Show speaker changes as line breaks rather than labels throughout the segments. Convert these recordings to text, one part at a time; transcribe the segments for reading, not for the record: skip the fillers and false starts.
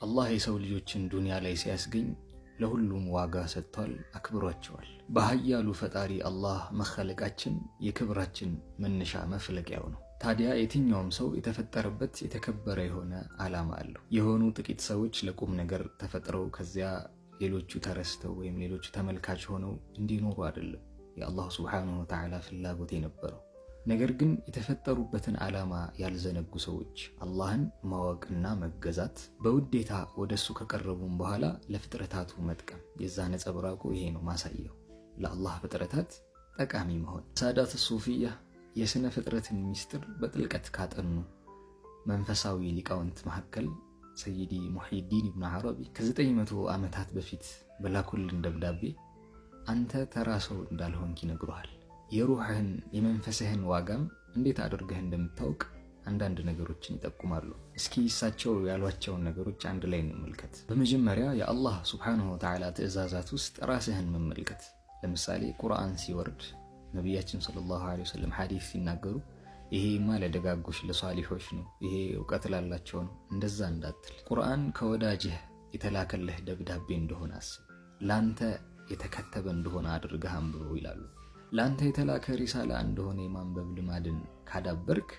አላህ የሰው ልጆችን ዱንያ ላይ ሲያስገኝ ለሁሉም ዋጋ ሰጥቷል፣ አክብሯቸዋል። በኃያሉ ፈጣሪ አላህ መኸለቃችን የክብራችን መነሻ መፍለቂያው ነው። ታዲያ የትኛውም ሰው የተፈጠረበት የተከበረ የሆነ ዓላማ አለው። የሆኑ ጥቂት ሰዎች ለቁም ነገር ተፈጥረው ከዚያ ሌሎቹ ተረስተው ወይም ሌሎቹ ተመልካች ሆነው እንዲኖሩ አይደለም የአላህ ሱብሓነሁ ወተዓላ ፍላጎት የነበረው። ነገር ግን የተፈጠሩበትን ዓላማ ያልዘነጉ ሰዎች አላህን ማወቅና መገዛት፣ በውዴታ ወደሱ ከቀረቡም በኋላ ለፍጥረታቱ መጥቀም፣ የዛ ነጸብራቁ ይሄ ነው ማሳየው ለአላህ ፍጥረታት ጠቃሚ መሆን። ሳዳት ሱፊያ የስነ ፍጥረትን ሚስጥር በጥልቀት ካጠኑ መንፈሳዊ ሊቃውንት መካከል ሰይዲ ሙሂዲን ኢብኑ ዓረቢ ከ900 ዓመታት በፊት በላኩልን ደብዳቤ አንተ ተራ ሰው እንዳልሆንክ ይነግሩሃል። የሩህህን የመንፈስህን ዋጋም እንዴት አድርገህ እንደምታውቅ አንዳንድ ነገሮችን ይጠቁማሉ። እስኪ እሳቸው ያሏቸውን ነገሮች አንድ ላይ እንመልከት። በመጀመሪያ የአላህ ሱብሓነሁ ወተዓላ ትእዛዛት ውስጥ ራስህን መመልከት። ለምሳሌ ቁርአን ሲወርድ ነቢያችን ሰለላሁ ዐለይሂ ወሰለም ሐዲስ ሲናገሩ ይሄማ ለደጋጎች ለሷሊሖች ነው፣ ይሄ እውቀት ላላቸው ነው፣ እንደዛ እንዳትል። ቁርአን ከወዳጅህ የተላከልህ ደብዳቤ እንደሆነ አስብ፣ ላንተ የተከተበ እንደሆነ አድርገህ አንብበው ይላሉ። ላንተ የተላከ ሪሳላ እንደሆነ የማንበብ ልማድን ካዳበርክ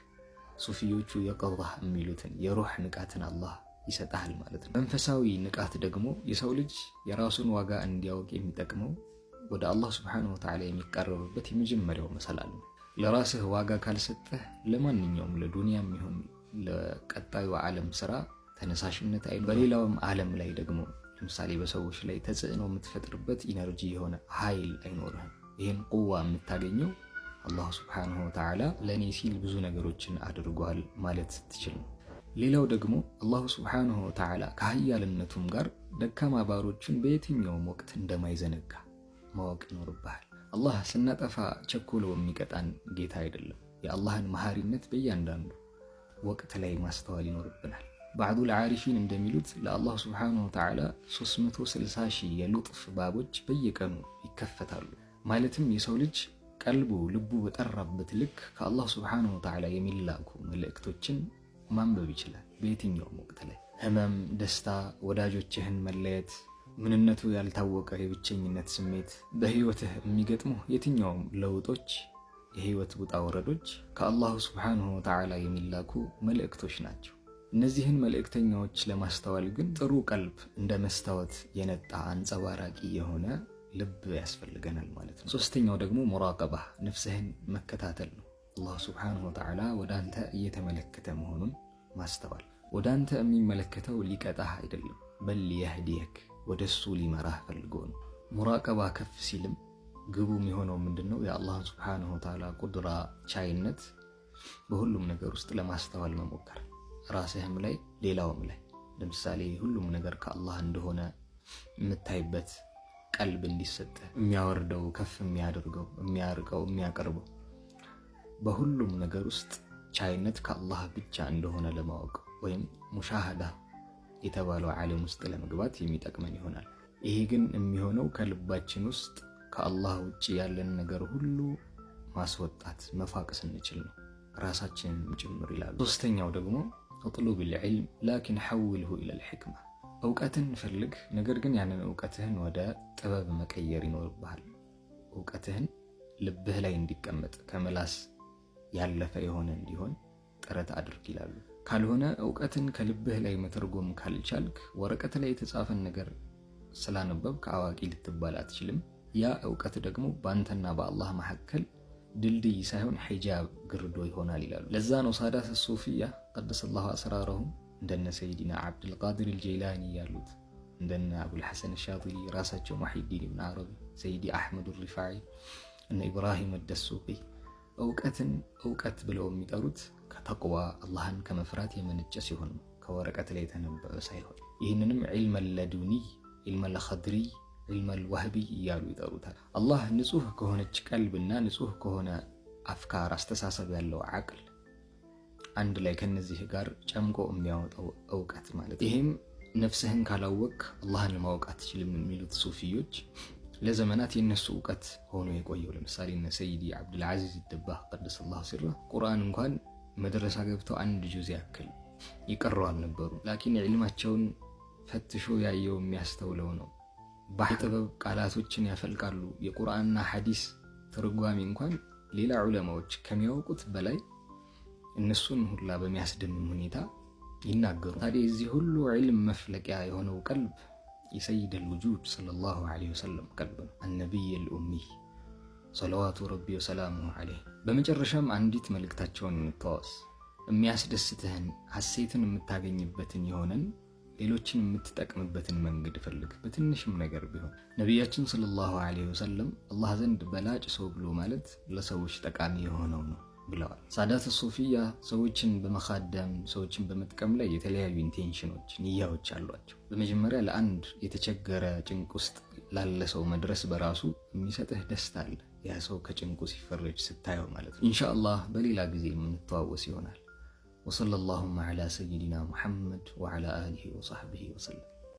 ሱፊዮቹ የቀዛህ የሚሉትን የሩህ ንቃትን አላህ ይሰጣል ማለት ነው። መንፈሳዊ ንቃት ደግሞ የሰው ልጅ የራሱን ዋጋ እንዲያውቅ የሚጠቅመው ወደ አላህ ሱብሓነሁ ወተዓላ የሚቀርብበት የመጀመሪያው መሰላል ነው። ለራስህ ዋጋ ካልሰጠህ ለማንኛውም ለዱንያም ይሁን ለቀጣዩ ዓለም ስራ ተነሳሽነት በሌላውም ዓለም ላይ ደግሞ ለምሳሌ በሰዎች ላይ ተጽዕኖ የምትፈጥርበት ኢነርጂ የሆነ ኃይል አይኖርህም። ይህን ቁዋ የምታገኘው አላህ ሱብሓነሁ ወተዓላ ለእኔ ሲል ብዙ ነገሮችን አድርጓል ማለት ስትችል ነው። ሌላው ደግሞ አላሁ ሱብሓነሁ ወተዓላ ከኃያልነቱም ጋር ደካማ ባሮችን በየትኛውም ወቅት እንደማይዘነጋ ማወቅ ይኖርብሃል። አላህ ስናጠፋ ቸኩሎ የሚቀጣን ጌታ አይደለም። የአላህን መሐሪነት በእያንዳንዱ ወቅት ላይ ማስተዋል ይኖርብናል። ባዕዱል ዓሪፊን እንደሚሉት ለአላህ ሱብሓነሁ ወተዓላ 360 ሺህ የሉጥፍ ባቦች በየቀኑ ይከፈታሉ። ማለትም የሰው ልጅ ቀልቡ ልቡ በጠራበት ልክ ከአላህ ሱብሓነሁ ወተዓላ የሚላኩ መልእክቶችን ማንበብ ይችላል። በየትኛውም ወቅት ላይ ህመም፣ ደስታ፣ ወዳጆችህን መለየት፣ ምንነቱ ያልታወቀ የብቸኝነት ስሜት፣ በህይወትህ የሚገጥሙ የትኛውም ለውጦች፣ የህይወት ውጣ ወረዶች ከአላህ ሱብሓነሁ ወተዓላ የሚላኩ መልእክቶች ናቸው። እነዚህን መልእክተኛዎች ለማስተዋል ግን ጥሩ ቀልብ እንደ መስታወት የነጣ አንጸባራቂ የሆነ ልብ ያስፈልገናል ማለት ነው። ሶስተኛው ደግሞ ሙራቀባ ነፍስህን መከታተል ነው። አላህ ሱብሓነሁ ወተዓላ ወደ አንተ እየተመለከተ መሆኑን ማስተዋል። ወደ አንተ የሚመለከተው ሊቀጣህ አይደለም፣ በል ሊየህዲየክ ወደሱ ሊመራህ ፈልጎ ነው። ሙራቀባ ከፍ ሲልም ግቡ የሚሆነው ምንድነው? የአላህን ሱብሓነሁ ወተዓላ ቁድራ ቻይነት በሁሉም ነገር ውስጥ ለማስተዋል መሞከር፣ ራስህም ላይ ሌላውም ላይ። ለምሳሌ ሁሉም ነገር ከአላህ እንደሆነ የምታይበት ቀልብ እንዲሰጥህ፣ የሚያወርደው ከፍ የሚያደርገው የሚያርቀው የሚያቀርበው በሁሉም ነገር ውስጥ ቻይነት ከአላህ ብቻ እንደሆነ ለማወቅ ወይም ሙሻሃዳ የተባለው ዓለም ውስጥ ለመግባት የሚጠቅመን ይሆናል። ይሄ ግን የሚሆነው ከልባችን ውስጥ ከአላህ ውጭ ያለን ነገር ሁሉ ማስወጣት መፋቅ ስንችል ነው፣ ራሳችንን ጭምር ይላሉ። ሶስተኛው ደግሞ እጥሉብ ልዕልም ላኪን ሐውልሁ ኢለል ሕክማ፣ እውቀትን ፈልግ፣ ነገር ግን ያንን እውቀትህን ወደ ጥበብ መቀየር ይኖርብሃል። እውቀትህን ልብህ ላይ እንዲቀመጥ ከምላስ ያለፈ የሆነ እንዲሆን ጥረት አድርግ ይላሉ። ካልሆነ እውቀትን ከልብህ ላይ መተርጎም ካልቻልክ ወረቀት ላይ የተጻፈን ነገር ስላነበብክ አዋቂ ልትባል አትችልም። ያ እውቀት ደግሞ በአንተና በአላህ መካከል ድልድይ ሳይሆን ሒጃብ ግርዶ ይሆናል ይላሉ። ለዛ ነው ሳዳት ሱፊያ ቀደሰላሁ አስራረሁም እንደነ ሰይዲና ዓብድልቃድር አልጀይላኒ ያሉት፣ እንደነ አቡልሐሰን አሻጢሊ፣ ራሳቸው ሙሂዲን ኢብኑ ዓረቢ፣ ሰይዲ አሕመድ ሪፋዒ፣ እነ ኢብራሂም አደሱቂ እውቀትን እውቀት ብለው የሚጠሩት ከተቅዋ አላህን ከመፍራት የመነጨ ሲሆን ከወረቀት ላይ የተነበበ ሳይሆን፣ ይህንንም ዒልመል ለዱኒ፣ ዒልመል ኸድሪ፣ ዒልመል ወህቢ እያሉ ይጠሩታል። አላህ ንጹህ ከሆነች ቀልብና ንጹህ ከሆነ አፍካር አስተሳሰብ ያለው ዓቅል አንድ ላይ ከነዚህ ጋር ጨምቆ የሚያወጣው እውቀት ማለት። ይሄም ነፍስህን ካላወቅ አላህን ማወቅ አትችልም የሚሉት ሱፊዮች ለዘመናት የነሱ እውቀት ሆኖ የቆየው። ለምሳሌ እነ ሰይዲ አብዱልዓዚዝ ደባህ ቀደሰላሁ ሲራ ቁርአን እንኳን መድረሳ ገብተው አንድ ጁዝ ያክል ይቀሩ አልነበሩ። ላኪን ዒልማቸውን ፈትሾ ያየው የሚያስተውለው ነው። በጥበብ ቃላቶችን ያፈልቃሉ። የቁርአንና ሐዲስ ትርጓሜ እንኳን ሌላ ዑለማዎች ከሚያውቁት በላይ እነሱን ሁላ በሚያስደምም ሁኔታ ይናገሩ። ታዲያ የዚህ ሁሉ ዒልም መፍለቂያ የሆነው ቀልብ የሰይደል ውጁድ ሰለላሁ ዐለይሂ ወሰለም ቀልብ ነው። አነቢይል ኡሚ ሰለዋቱ ረቢ ወሰላሙሁ ዐለይህ። በመጨረሻም አንዲት መልእክታቸውን እንተዋወስ። የሚያስደስትህን ሐሴትን የምታገኝበትን የሆነን ሌሎችን የምትጠቅምበትን መንገድ ፈልግ፣ በትንሽም ነገር ቢሆን። ነቢያችን ሰለላሁ ዐለይሂ ወሰለም አላህ ዘንድ በላጭ ሰው ብሎ ማለት ለሰዎች ጠቃሚ የሆነው ነው ብለዋል። ሳዳት ሱፊያ ሰዎችን በመኻደም ሰዎችን በመጥቀም ላይ የተለያዩ ኢንቴንሽኖች ንያዎች አሏቸው። በመጀመሪያ ለአንድ የተቸገረ ጭንቅ ውስጥ ላለ ሰው መድረስ በራሱ የሚሰጥህ ደስታ አለ። ያ ሰው ከጭንቁ ሲፈረጅ ስታየው ማለት ነው። ኢንሻአላህ በሌላ ጊዜ የምንተዋወስ ይሆናል። وصلى اللهم على سيدنا محمد وعلى آله وصحبه وسلم.